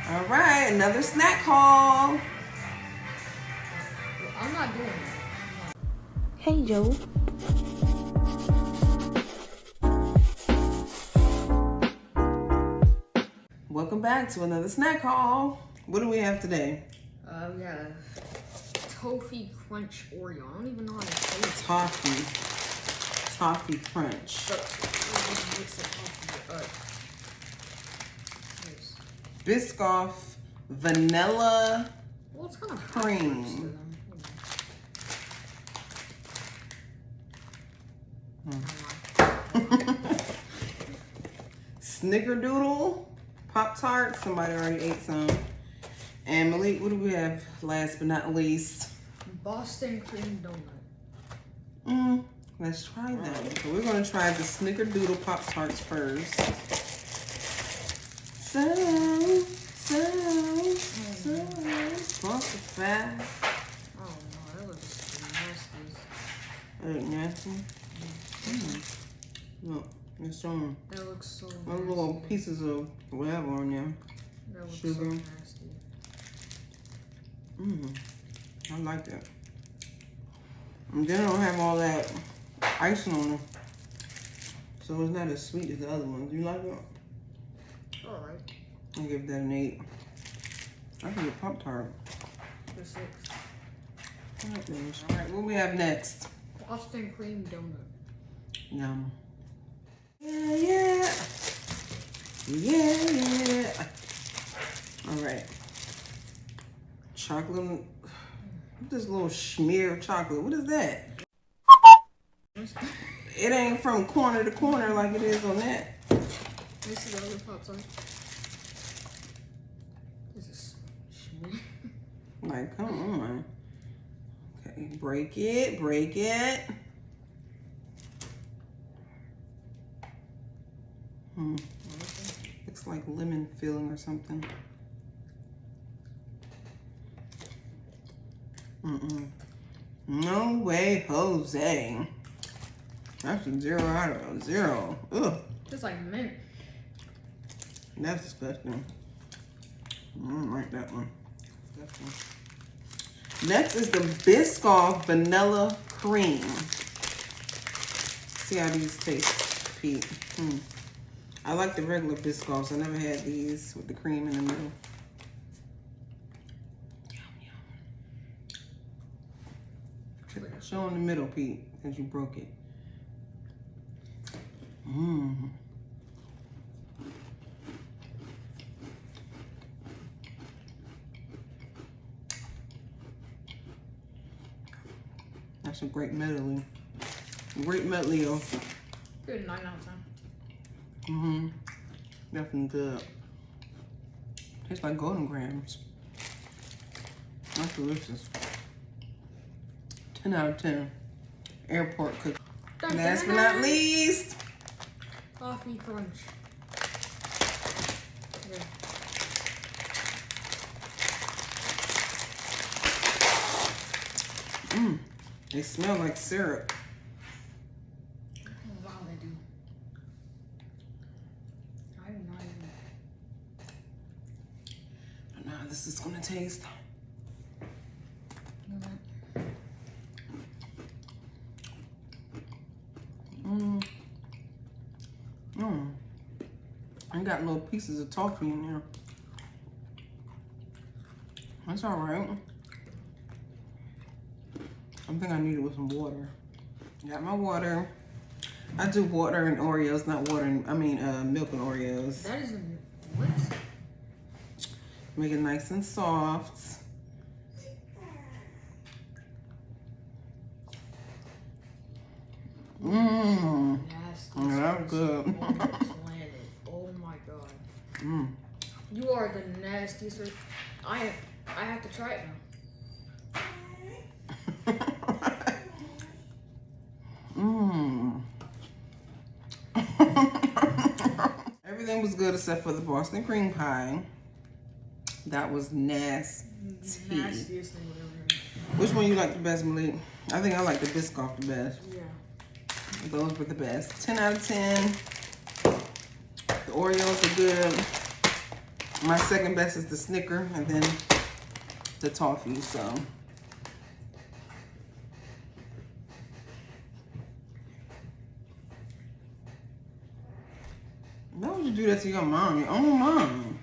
All right, another snack haul. Well, I'm not doing it. Hey, Joe. Welcome back to another snack haul. What do we have today? We have Toffee Crunch Oreo. I don't even know how to say it. Toffee Crunch. Biscoff Vanilla Well, it's kind of Cream. Snickerdoodle Pop-Tart. Somebody already ate some. And Malik, what do we have last but not least? Boston Cream Donut. Let's try that. So we're going to try the Snickerdoodle Pop-Tarts first. So, fast. Oh no, that looks nasty. That look nasty? Look, it's some That looks so nasty. little pieces of whatever on there. That looks Sugar. so nasty. I like that. And then I don't have all that icing on them. So it's not as sweet as the other ones. You like it? Alright. I'll give that an 8. I can get Pop-Tart. The 6. I like those. All right, what we have next? Boston Cream Donut. Yum. Yeah. All right. Chocolate. This little smear of chocolate. What is that? It ain't from corner to corner like it is on that. This is the other Pop-Tart. This is shitty. Like, come on. Okay, break it. Looks like lemon filling or something. No way, Jose. That's a 0 out of 0. Ugh. It's like mint. That's disgusting. I don't like that one. Next is the Biscoff Vanilla Cream. See how these taste, Pete. I like the regular Biscoffs. I never had these with the cream in the middle. Show in the middle, Pete, since you broke it. That's a great medley. Great medley of. Good 9 out of 10. Definitely good. Tastes like Golden Grams. That's delicious. 10 out of 10. Airport cookie. Last but not least, Toffee Crunch. Yeah. They smell like syrup. Wow, they do. I do not even. I know how this is gonna taste. I got little pieces of toffee in there. That's all right. I think I need it with some water. Got my water. I do water and Oreos, not water and, milk and Oreos. That is what? Make it nice and soft. Nasty. That's good. Oh my god. You are the nastiest. I have to try it now. Everything was good except for the Boston cream pie. That was nasty. Nastiest thing ever. Which one you like the best, Malik? I think I like the Biscoff the best. Yeah. Those were the best. 10 out of 10. The Oreos are good. My second best is the Snicker and then the toffee, so. Why would you do that to your mom? Your own mom.